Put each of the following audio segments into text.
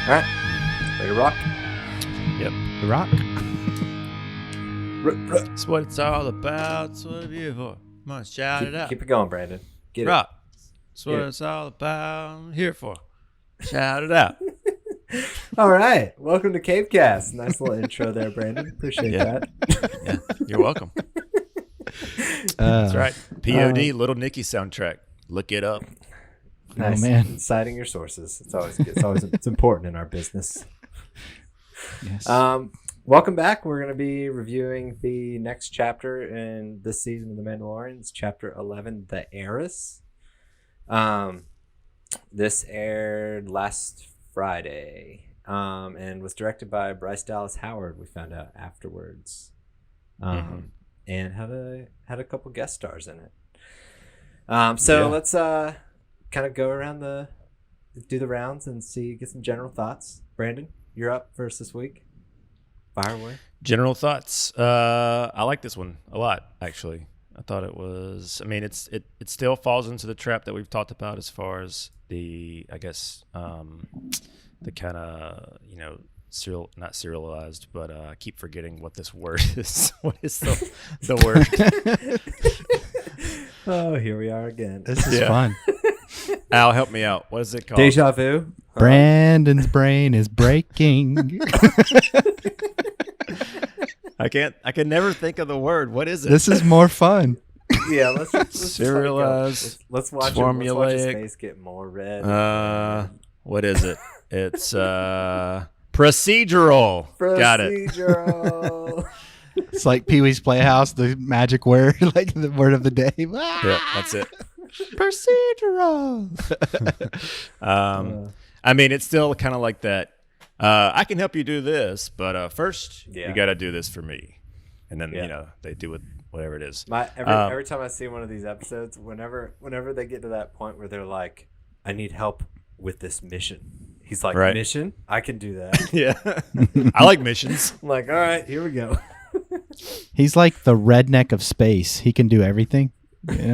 All right, ready to rock? Yep. The Rock. That's what it's all about. That's what it's here for. Come on, shout it out. Keep it going, Brandon. Get Rock. That's what Get it. it's all about. I'm here for. Shout it out. it. All right, welcome to CAPECAST. Nice little intro there, Brandon. Appreciate that. Yeah, you're welcome. That's right. POD, Little Nicky soundtrack. Look it up. Nice. Oh, man. Citing your sources. It's always good. It's important in our business. Yes. Welcome back. We're going to be reviewing the next chapter in this season of The Mandalorian. It's chapter 11, The Heiress. This aired last Friday and was directed by Bryce Dallas Howard, we found out afterwards. And had a couple guest stars in it. Let's kind of go around do the rounds and get some general thoughts. Brandon, you're up first this week. Fire away. General thoughts. I like this one a lot, actually. I thought it was. I mean, it still falls into the trap that we've talked about as far as the, I guess, the kind of not serialized, but I keep forgetting what this word is. What is the word? Oh, here we are again. This is fun. Al, help me out. What is it called? Deja vu. Brandon's brain is breaking. I can never think of the word. What is it? This is more fun. Yeah, let's Serialized. let's watch formulaic. his face get more red. What is it? It's procedural. Got it. Procedural. It's like Pee-wee's Playhouse, the magic word, like the word of the day. Yeah, that's it. Procedural. I mean, it's still kind of like that. I can help you do this, but first you got to do this for me, and then they do whatever it is. Every time I see one of these episodes, whenever they get to that point where they're like, "I need help with this mission," he's like, Right. "Mission? I can do that." Yeah, I like missions. I'm like, all right, here we go. He's like the redneck of space. He can do everything.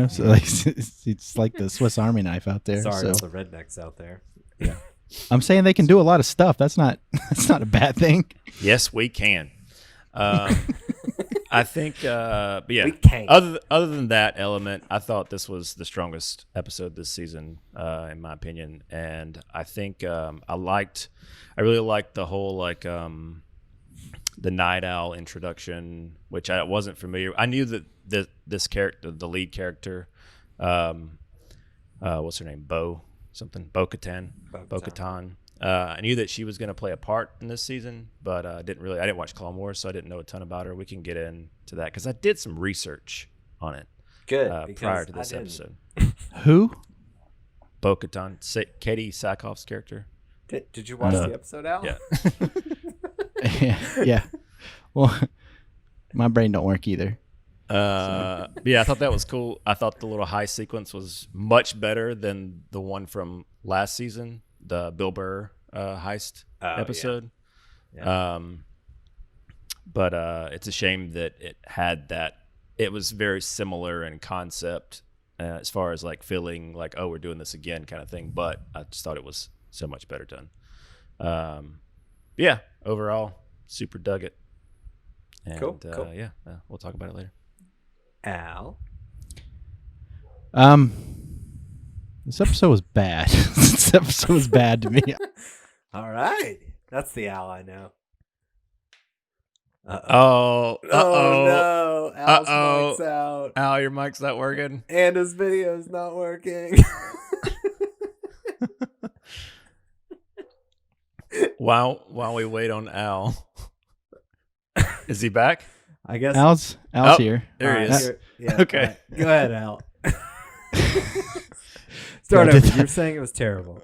So like it's like the Swiss Army knife out there. Sorry, so. all the rednecks out there. Yeah. I'm saying they can do a lot of stuff. That's not a bad thing. Yes, we can. I think, but yeah. We can't. Other than that element, I thought this was the strongest episode this season, in my opinion. And I think I really liked the whole the Night Owl introduction, which I wasn't familiar. I knew that this character, the lead character, what's her name, Bo-Katan. I knew that she was going to play a part in this season, but I didn't watch Clone Wars, so I didn't know a ton about her. We can get into that because I did some research on it. Good. Prior to this episode. Who? Bo-Katan, Katie Sackhoff's character. Did you watch the episode, Al? Yeah. Yeah. Well, my brain don't work either. Yeah, I thought that was cool. I thought the little high sequence was much better than the one from last season, the Bill Burr heist episode. Yeah. But it's a shame that it was very similar in concept as far as like feeling like, oh, we're doing this again kind of thing. But I just thought it was so much better done. Yeah, overall, super dug it. And, cool. Yeah, we'll talk about it later. Al? This episode was bad. This episode was bad to me. All right. That's the Al I know. Uh-oh. Oh, no. Al's mic's out. Al, your mic's not working. And his video's not working. While we wait on Al. Is he back? I guess. Al's here. There he is. Yeah, Okay. right. Go ahead, Al. Start over. You were saying it was terrible.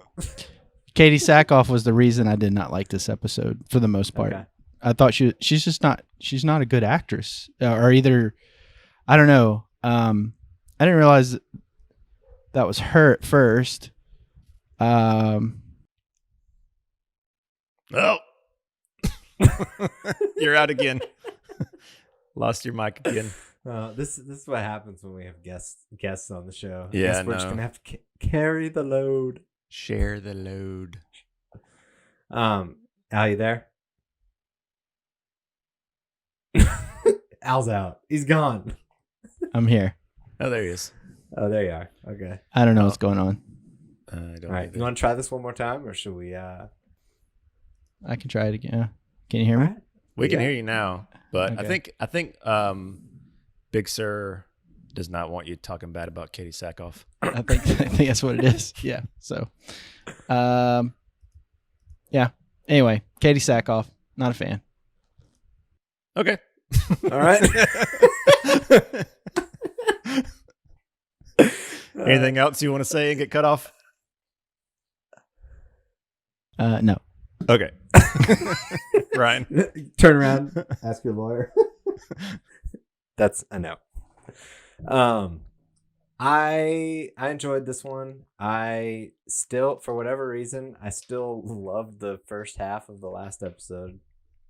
Katie Sackhoff was the reason I did not like this episode for the most part. Okay. I thought she's not a good actress, or either, I don't know. I didn't realize that was her at first. Oh. You're out again. Lost your mic again. This is what happens when we have guests on the show. Yeah, we're just gonna have to carry the load. Share the load. Al, you there? Al's out. He's gone. I'm here. Oh, there he is. Oh, there you are. Okay. I don't know what's going on. I don't All right. either. You want to try this one more time, or should we? I can try it again. Can you hear me? We can Yeah. hear you now, but Okay. I think Big Sir does not want you talking bad about Katie Sackhoff. I think that's what it is. Yeah. So, yeah. Anyway, Katie Sackhoff, not a fan. Okay. All right. Anything else you want to say and get cut off? No. Okay. Ryan. Turn around. Ask your lawyer. That's a no. I enjoyed this one. I still, for whatever reason, I still loved the first half of the last episode,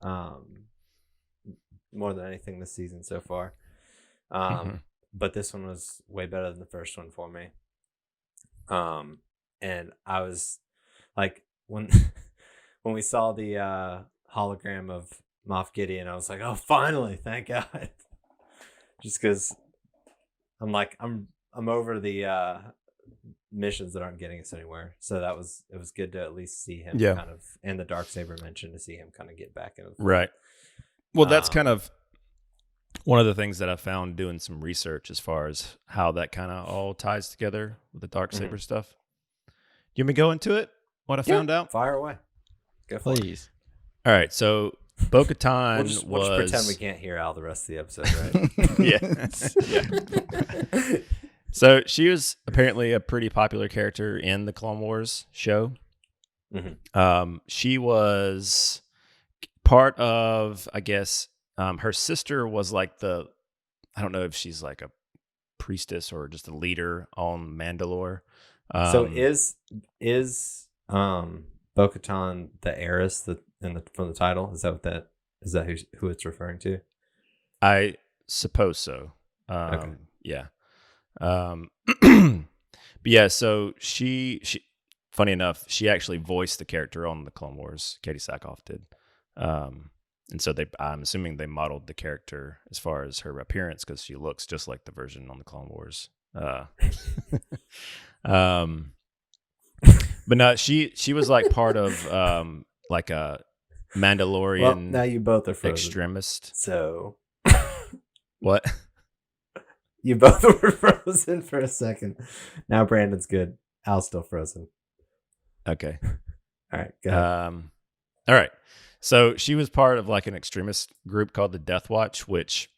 more than anything this season so far. But this one was way better than the first one for me. And I was like, when we saw the hologram of Moff Gideon, I was like, oh, finally, thank God. Just because I'm like, I'm over the missions that aren't getting us anywhere. So it was good to at least see him kind of, and the Darksaber mention, to see him kind of get back into the fight. Right. Well, that's kind of one of the things that I found doing some research as far as how that kind of all ties together with the Darksaber stuff. You want me to go into it? What I found out? Fire away. Go for it. Please. All right. So Bo-Katan We'll just was... pretend we can't hear Al the rest of the episode, right? Yeah. So she was apparently a pretty popular character in the Clone Wars show. She was part of, I guess, her sister was like I don't know if she's like a priestess or just a leader on Mandalore. So is Bo-Katan the heiress from the title? Is that who it's referring to? I suppose so. Okay. Yeah. But yeah, so she funny enough, she actually voiced the character on the Clone Wars. Katie Sackhoff did. And so I'm assuming they modeled the character as far as her appearance, because she looks just like the version on the Clone Wars. But no, she was like part of like a Mandalorian. Well, now you both are frozen. Extremist. So What? you both were frozen for a second. Now Brandon's good. Al's still frozen. Okay. All right. Go ahead. All right. So she was part of like an extremist group called the Death Watch, which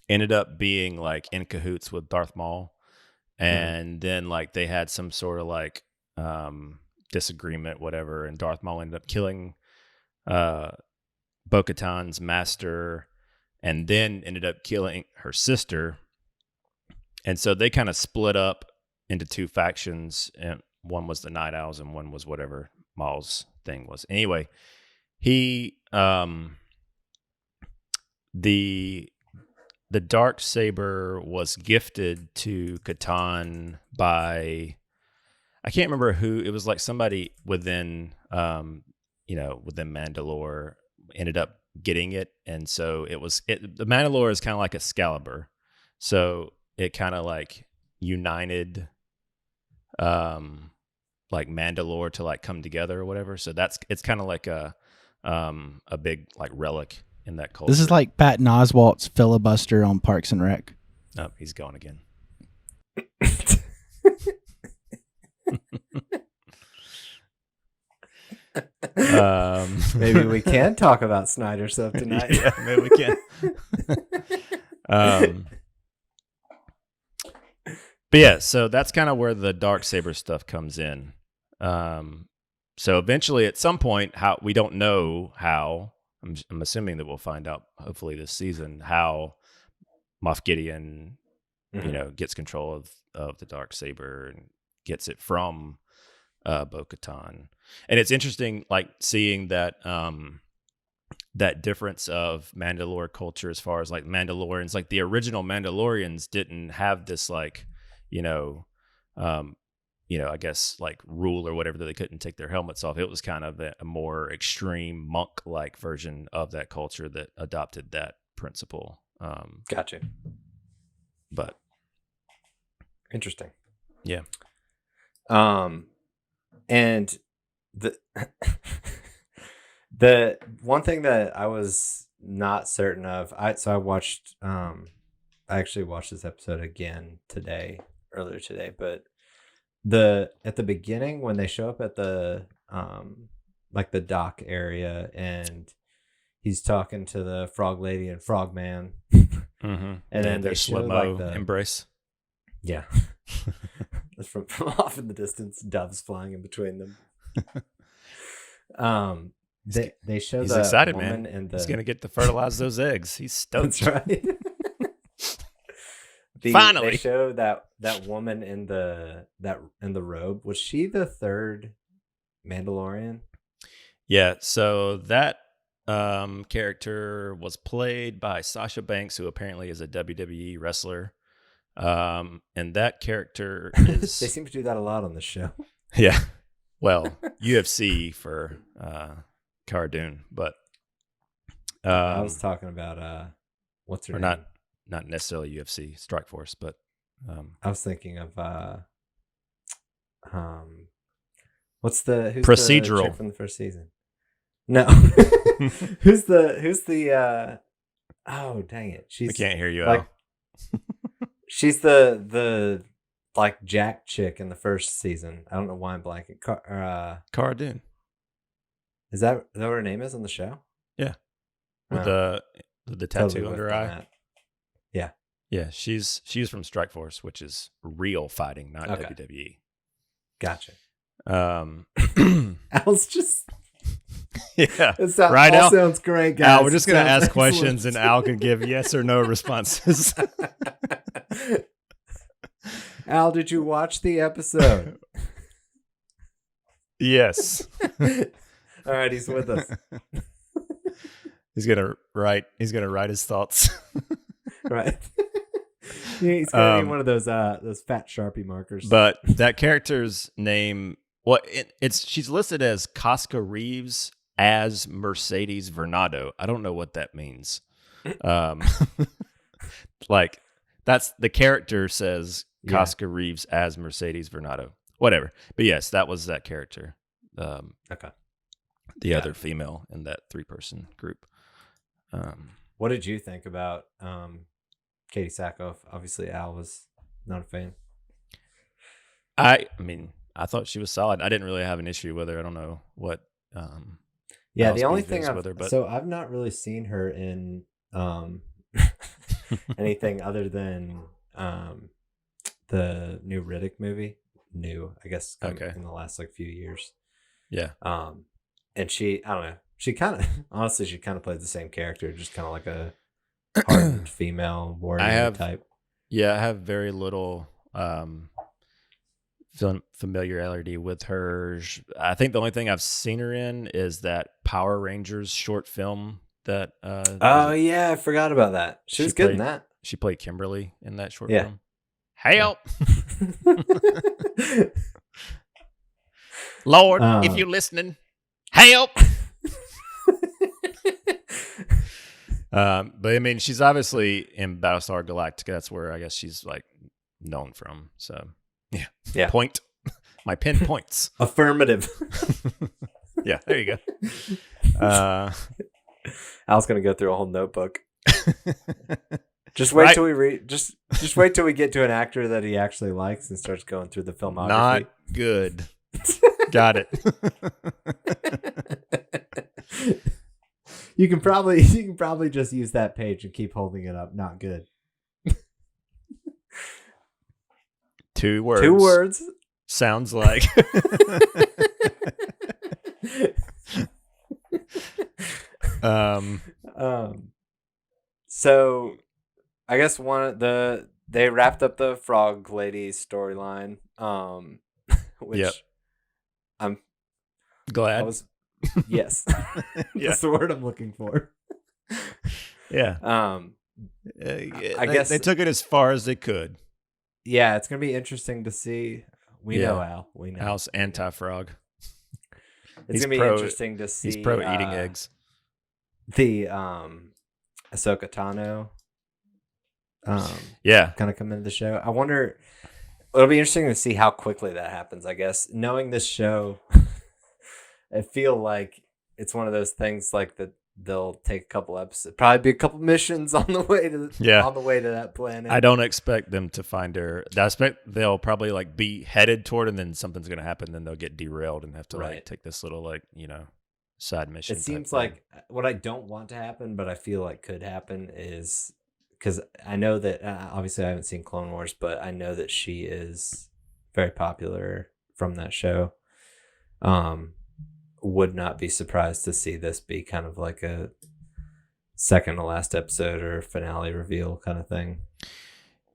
ended up being like in cahoots with Darth Maul. And then like they had some sort of like disagreement, whatever, and Darth Maul ended up killing Bo-Katan's master, and then ended up killing her sister. And so they kind of split up into two factions, and one was the Night Owls and one was whatever Maul's thing was. Anyway, he the Darksaber was gifted to Katan by, I can't remember who. It was like somebody within within Mandalore ended up getting it. And so the Mandalore is kind of like Excalibur. So it kind of like united like Mandalore to like come together or whatever. So it's kind of like a big like relic in that culture. This is like Patton Oswalt's filibuster on Parks and Rec. Oh, he's gone again. Maybe we can talk about Snyder stuff tonight. Yeah, maybe we can. But yeah, so that's kind of where the Darksaber stuff comes in. So eventually, at some point, how we don't know how. I'm assuming that we'll find out hopefully this season how Moff Gideon, gets control of the Darksaber and gets it from Bo-Katan. And it's interesting, like seeing that that difference of Mandalore culture as far as like Mandalorians, like the original Mandalorians didn't have this like, I guess like rule or whatever that they couldn't take their helmets off. It was kind of a more extreme monk-like version of that culture that adopted that principle. Gotcha. But interesting. Yeah. And the the one thing that I was not certain of, I actually watched this episode again earlier today, but at the beginning when they show up at the like the dock area and he's talking to the frog lady and frog man, and then their they show slow-mo like the embrace. Yeah. from off in the distance, doves flying in between them. They show he's the excited, woman man. and He's gonna get to fertilize those eggs. He's stoked. That's right. Finally, they show that woman in the robe. Was she the third Mandalorian? Yeah. So that character was played by Sasha Banks, who apparently is a WWE wrestler. And that character is They seem to do that a lot on the show. Yeah. Well, UFC for Cara Dune, but I was talking about what's her name? Not necessarily UFC Strikeforce, but I was thinking of who's Procedural. the chick from the first season? No. who's the oh dang it. I can't hear you, like, Al. She's the like Jack chick in the first season. I don't know why I'm blanking. Cara Dune. Is that what her name is on the show? Yeah. With Oh, the tattoo totally under her whiffed on eye. that. Yeah. Yeah, she's from Strikeforce, which is real fighting, not Okay. WWE. Gotcha. Al's just Yeah. right, Al? sounds great, guys. Al, we're just going to Sounds ask excellent. questions and Al can give yes or no responses. Al, did you watch the episode? Yes. All right, he's with us. He's going to write his thoughts. Right. He's gonna need one of those fat Sharpie markers. But that character's name, she's listed as Casca Reeves as Mercedes Vernado. I don't know what that means. Like that's the character says Casca Reeves as Mercedes Vernado. Whatever. But yes, that was that character. Okay. The other female in that 3-person group. What did you think about Katie Sackhoff? Obviously, Al was not a fan. I mean, I thought she was solid. I didn't really have an issue with her. I don't know what. Yeah, Al's the only beef thing is with her, but I've not really seen her in anything other than the new Riddick movie. New, I guess, in the last few years. Yeah. And I don't know. She kind of played the same character, just kind of like a hardened female warrior type. Yeah, I have very little familiarity with her. I think the only thing I've seen her in is that Power Rangers short film that. Oh yeah, I forgot about that. She was good in that. She played Kimberly in that short Yeah. film. Help, Lord, if you're listening, help. But I mean, she's obviously in Battlestar Galactica. That's where I guess she's known from. So yeah. Point. My pin points. Affirmative. Yeah, there you go. Al's gonna go through a whole notebook. Just wait till we read. Just wait till we get to an actor that he actually likes and starts going through the filmography. Not good. Got it. You can probably just use that page and keep holding it up. Not good. 2 words. 2 words. Sounds like. So I guess they wrapped up the frog lady storyline. Which Yep. I'm Glad. Yes. Yeah. That's the word I'm looking for. Yeah. I guess they took it as far as they could. Yeah, it's gonna be interesting to see We know Al. We know. Al's anti-frog. It's going to be interesting to see. He's pro eating eggs. The Ahsoka Tano kind of come into the show. I wonder, it'll be interesting to see how quickly that happens, I guess. Knowing this show, I feel like it's one of those things like that they'll take a couple episodes, probably be a couple missions on the way to that planet. I don't expect them to find her. I expect they'll probably like be headed toward, and then something's gonna happen, then they'll get derailed and have to like take this little like side mission. It seems like what I don't want to happen, but I feel like could happen is because I know that obviously I haven't seen Clone Wars, but I know that she is very popular from that show. Would not be surprised to see this be kind of like a second to last episode or finale reveal kind of thing.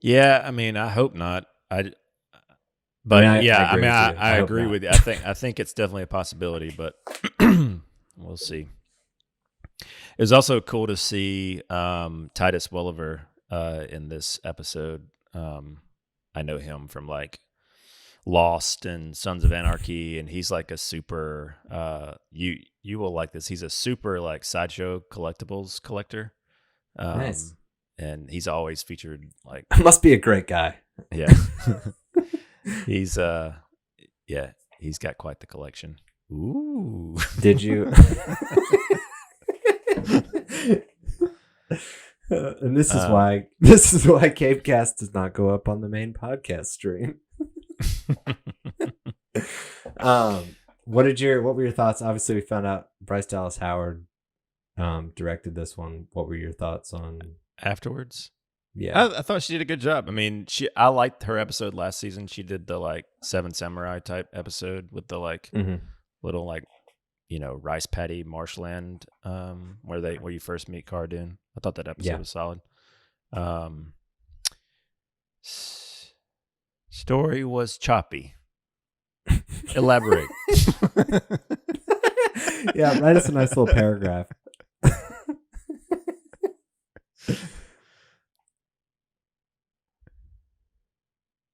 Yeah, I mean, I hope not. I agree with you. I think it's definitely a possibility, but we'll see. It was also cool to see Titus Welliver in this episode. I know him from like Lost and Sons of Anarchy, and he's like a super you will like this. He's a super like sideshow collectibles collector. Nice. And he's always featured like must be a great guy. Yeah. He's he's got quite the collection. Ooh. Did you and this is why CAPECAST does not go up on the main podcast stream. What were your thoughts? Obviously we found out Bryce Dallas Howard directed this one. What were your thoughts on afterwards? Yeah, I thought she did a good job. I mean, I liked her episode last season. She did the like Seven Samurai type episode with the like little like rice paddy marshland where you first meet Cara Dune. I thought that episode was solid. Story was choppy. Elaborate. Yeah, write us a nice little paragraph.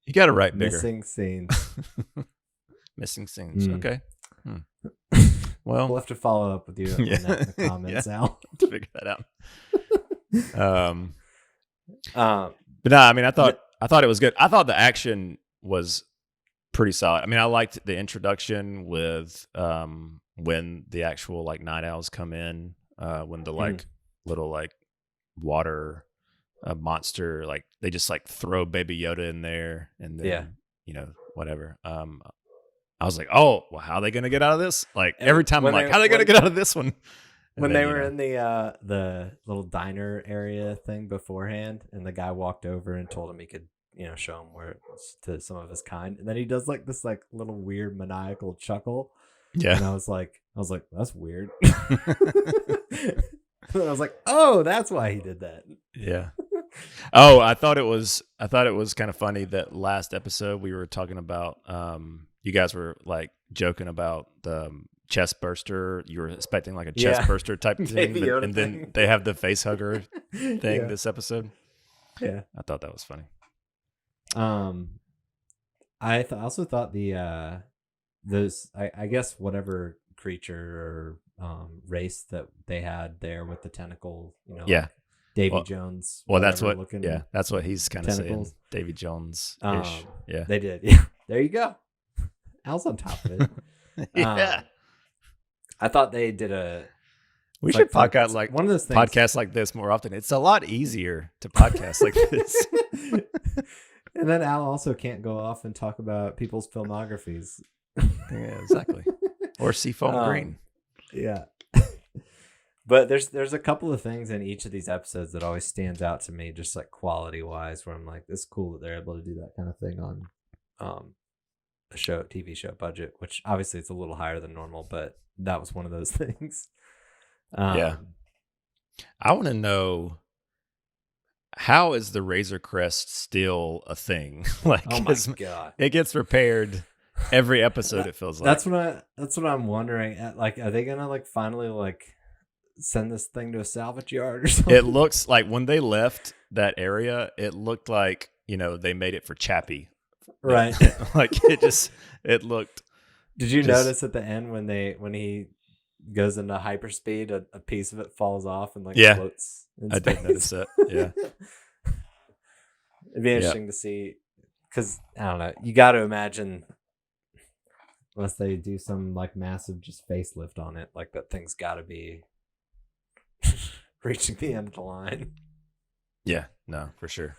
You got to write bigger. Missing scenes. Missing scenes. Okay. Well, we'll have to follow up with you on that in the comments, Al. To figure that out. But no, I mean, I thought it was good. I thought the action was pretty solid. I mean, I liked the introduction with when the actual like night owls come in, when the like little like water monster, like they just like throw Baby Yoda in there, and then whatever. I was like, oh, well, how are they gonna get out of this? Like every time I'm like, how are they gonna get out of this one? And when they were in the little diner area thing beforehand, and the guy walked over and told him he could show him where it's to some of his kind, and then he does like this like little weird maniacal chuckle. Yeah, and I was like, that's weird. And I was like, oh, that's why he did that. Yeah. Oh, I thought it was kind of funny that last episode we were talking about. You guys were like joking about the chest burster. You were expecting like a chest burster type thing, and then they have the face hugger thing this episode. Yeah, I thought that was funny. I also thought the those I guess whatever creature or race that they had there with the tentacle, like Davy Jones. Well, that's what. Yeah, that's what he's kind of saying. Davy Jones ish. Yeah, they did. Yeah, there you go. Al's on top of it. Yeah, I thought they did a. We should podcast like one of those things. Podcasts like this more often. It's a lot easier to podcast like this. And then Al also can't go off and talk about people's filmographies. Yeah, exactly. Or Seafoam Green. Yeah. But there's a couple of things in each of these episodes that always stands out to me, just like quality wise, where I'm like, it's cool that they're able to do that kind of thing on a TV show budget, which obviously it's a little higher than normal, but that was one of those things. Yeah. I want to know, how is the Razor Crest still a thing? Like, oh my God. It gets repaired every episode. It feels like that's what I'm wondering. Like, are they gonna like finally like send this thing to a salvage yard or something? It looks like when they left that area, it looked like they made it for Chappie Right. Like it looked. Did you Just- notice at the end when he goes into hyperspeed, a piece of it falls off and like Yeah. floats in I space? did notice that. Yeah. It'd be interesting to see, because I don't know. You got to imagine, unless they do some like massive just facelift on it, like that thing's got to be reaching the end of the line. Yeah. No, for sure.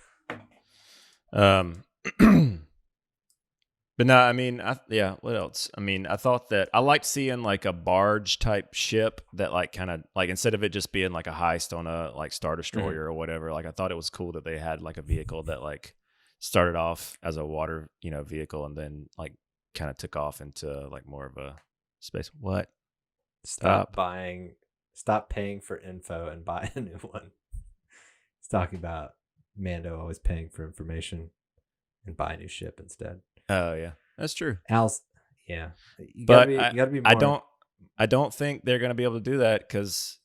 But no, I mean, what else? I mean, I thought that I liked seeing like a barge type ship that like kind of like, instead of it just being like a heist on a like Star Destroyer or whatever, like I thought it was cool that they had like a vehicle that like started off as a water, vehicle and then like kind of took off into like more of a space. What? Stop paying for info and buy a new one. He's talking about Mando always paying for information and buy a new ship instead. Oh yeah, that's true. Al's, yeah, you But gotta be more. I don't think they're going to be able to do that because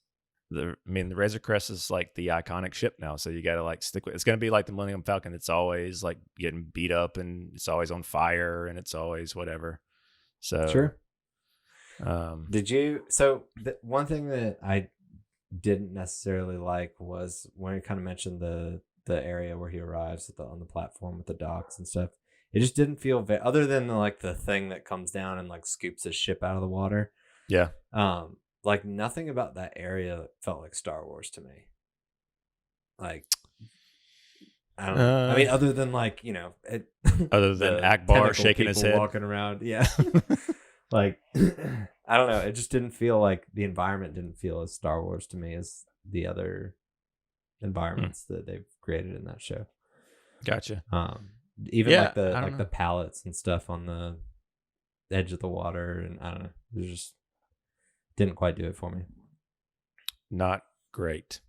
the Razor Crest is like the iconic ship now, so you got to like stick with. It's going to be like the Millennium Falcon. It's always like getting beat up and it's always on fire and it's always whatever. So Sure. Did you? So one thing that I didn't necessarily like was when you kind of mentioned the area where he arrives on the platform with the docks and stuff. It just didn't feel other than like the thing that comes down and like scoops his ship out of the water. Yeah. Like nothing about that area felt like Star Wars to me. Like, I don't know. I mean, other than like, other than Akbar shaking his head, walking around. Yeah. Like, I don't know. It just didn't feel like the environment didn't feel as Star Wars to me as the other environments that they've created in that show. Gotcha. Even like the pallets and stuff on the edge of the water, and I don't know, it just didn't quite do it for me. Not great.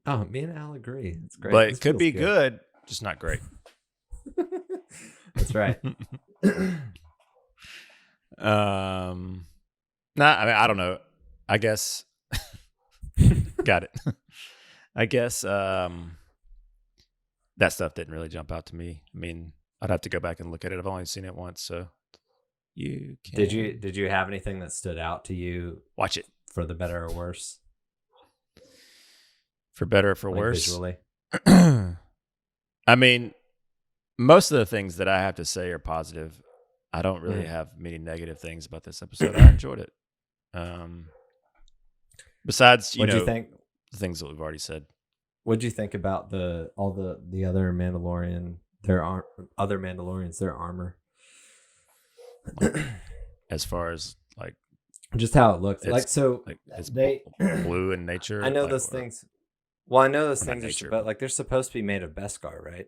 Oh, me and Al agree. It's great, but it could be good, just not great. That's right. I mean, I don't know. I guess. Got it. I guess that stuff didn't really jump out to me. I mean, I'd have to go back and look at it. I've only seen it once, so you can. Did you have anything that stood out to you? Watch it for the better or worse. For better or for like worse. Visually. I mean, most of the things that I have to say are positive. I don't really have many negative things about this episode. I enjoyed it. Besides, what do you think? The things that we've already said. What do you think about all the other Mandalorian? Other Mandalorians, their armor. As far as like, just how it looks, it's blue in nature. I know those things. Well, I know those things, but like they're supposed to be made of Beskar, right?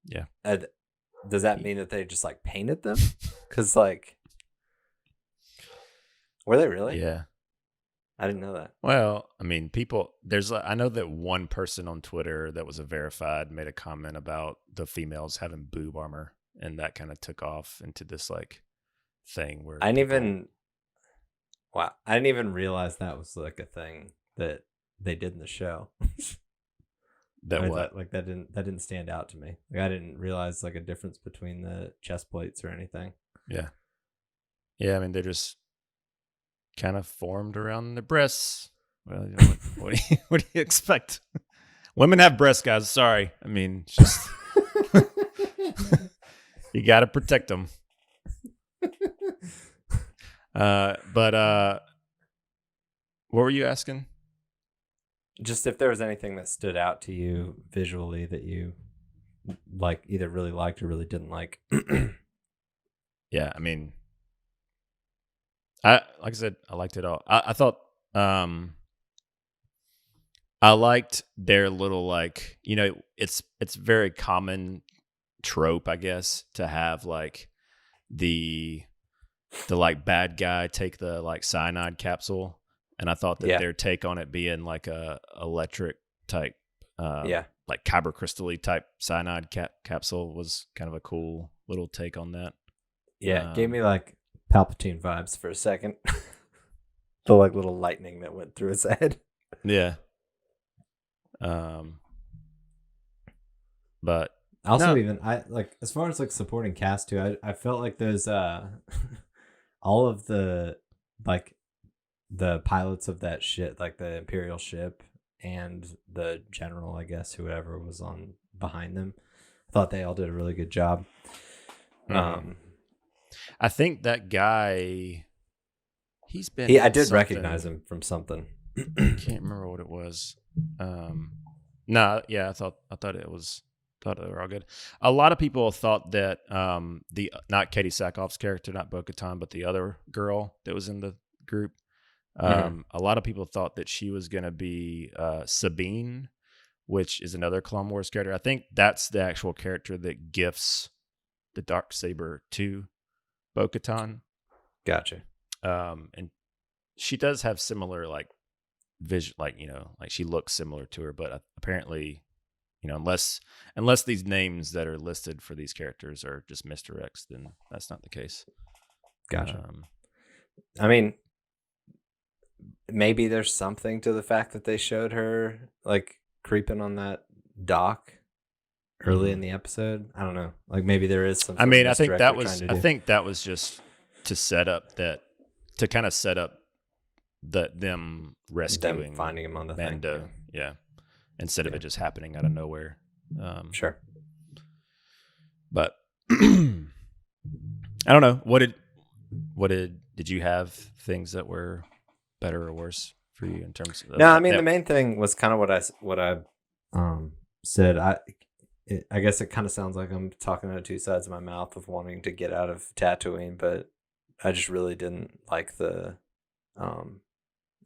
Yeah. Does that mean that they just like painted them? Because like, were they really? Yeah. I didn't know that. Well, I mean, I know that one person on Twitter that was a verified made a comment about the females having boob armor, and that kind of took off into this like thing where I didn't even realize that was like a thing that they did in the show. That didn't stand out to me. Like I didn't realize like a difference between the chest plates or anything. Yeah. Yeah, I mean they're just kind of formed around the breasts. Well, what do you expect? Women have breasts, guys. Sorry. I mean, just you got to protect them. But what were you asking? Just if there was anything that stood out to you visually that you like either really liked or really didn't like. Yeah, I mean, like I said, I liked it all. I thought I liked their little like, it's very common trope, I guess, to have like the like bad guy take the like cyanide capsule, and I thought that their take on it being like a electric type, like kyber crystal-y type cyanide capsule was kind of a cool little take on that. Yeah, gave me like Palpatine vibes for a second. The like little lightning that went through his head. Yeah. But Also, no. even I like as far as like supporting cast too. I felt like those all of the like the pilots of that shit, like the Imperial ship and the general, I guess, whoever was on behind them, I thought they all did a really good job. I think that guy, he's been. I in did something. recognize him from something. Can't remember what it was. No, yeah, I thought they were all good. A lot of people thought that the not Katie Sackhoff's character, not Bo-Katan, but the other girl that was in the group. A lot of people thought that she was going to be Sabine, which is another Clone Wars character. I think that's the actual character that gifts the Darksaber to Bo-Katan. Gotcha. And she does have similar like vision, like like she looks similar to her, but apparently, unless these names that are listed for these characters are just misdirects, then that's not the case. Gotcha. I mean, maybe there's something to the fact that they showed her like creeping on that dock early in the episode. I don't know. Like maybe there is some. I mean, I think that was just to set up to kind of set up them rescuing, finding him on the Mando, thing. Yeah. Instead of it just happening out of nowhere. Sure. But I don't know. What did you have things that were better or worse for you in terms of? No, I mean the main thing was kind of what I said. I guess it kind of sounds like I'm talking out of two sides of my mouth of wanting to get out of Tatooine, but I just really didn't like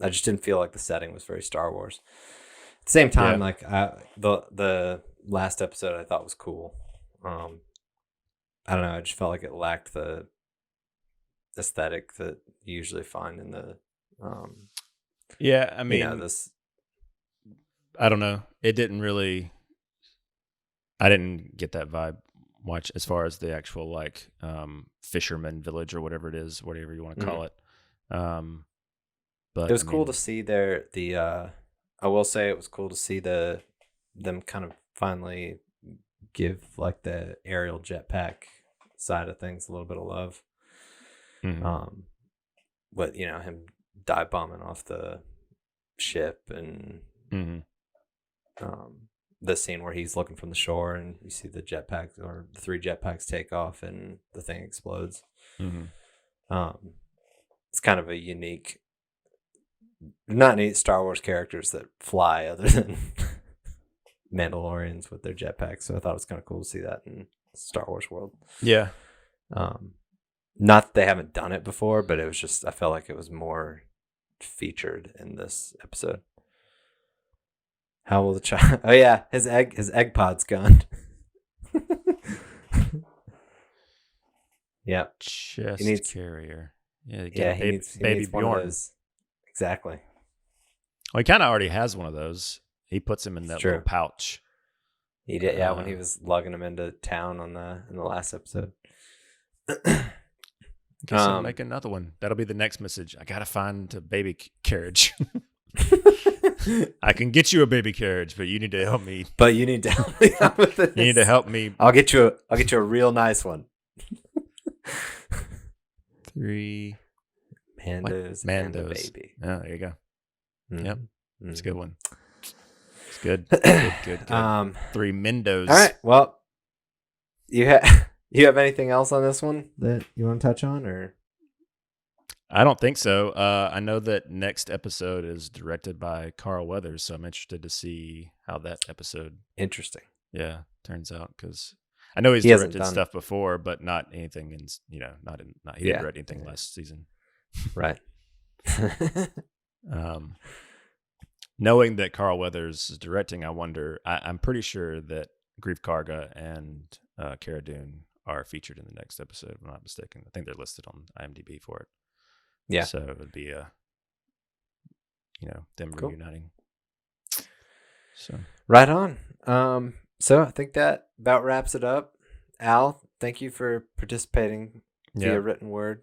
I just didn't feel like the setting was very Star Wars. At the same time, like the last episode I thought was cool. I don't know. I just felt like it lacked the aesthetic that you usually find in the. I mean, this. I don't know. It didn't really. I didn't get that vibe much as far as the actual like fisherman village or whatever it is, whatever you want to call it. But it was cool to see I will say it was cool to see them kind of finally give like the aerial jetpack side of things a little bit of love. But him dive bombing off the ship and the scene where he's looking from the shore and you see the jetpacks or the 3 jetpacks take off and the thing explodes. It's kind of a unique. Not any Star Wars characters that fly other than Mandalorians with their jetpacks. So I thought it was kind of cool to see that in Star Wars world. Yeah. Not that they haven't done it before, but it was just, I felt like it was more featured in this episode. How will the child? Oh yeah, his egg pod's gone. Yeah. Chest carrier. Yeah, he needs baby one Bjorn. of those. Exactly. Well, he kind of already has one of those. He puts him in that little pouch. He did, yeah, when he was lugging him into town in the last episode. Guess I'll make another one. That'll be the next message. I gotta find a baby carriage. I can get you a baby carriage, but you need to help me. But you need to help me out with this. You need to help me. I'll get you a real nice one. 3 Mandos and a baby. Oh, there you go. Mm-hmm. Yep, that's a good one. It's good. Good. 3 Mendos. All right. Well, you have anything else on this one that you want to touch on, or? I don't think so. I know that next episode is directed by Carl Weathers, so I'm interested to see how that episode. Interesting. Yeah, turns out because I know he's directed stuff before, but not anything in he didn't direct anything last season. Right. Knowing that Carl Weathers is directing, I wonder. I'm pretty sure that Grief Karga and Cara Dune are featured in the next episode, if I'm not mistaken. I think they're listed on IMDb for it. Yeah. So it would be them reuniting. So right on. So I think that about wraps it up. Al, thank you for participating via written word.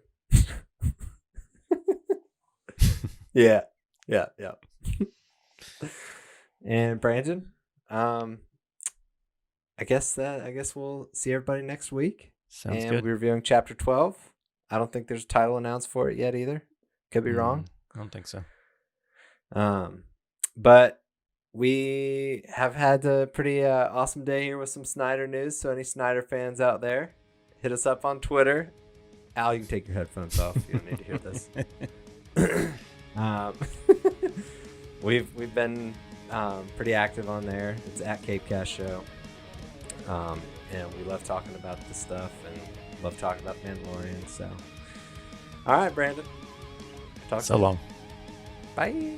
Yeah. And Brandon, I I guess we'll see everybody next week. Sounds and good. we're reviewing chapter 12. I don't think there's a title announced for it yet either. Could be wrong. I don't think so. But we have had a pretty awesome day here with some Snyder news. So any Snyder fans out there, hit us up on Twitter. Al, you can take your headphones off. You don't need to hear this. We've been pretty active on there. It's at CAPECAST Show. And we love talking about this stuff and love talking about Mandalorian. So, all right, Brandon. Talk So long. Bye.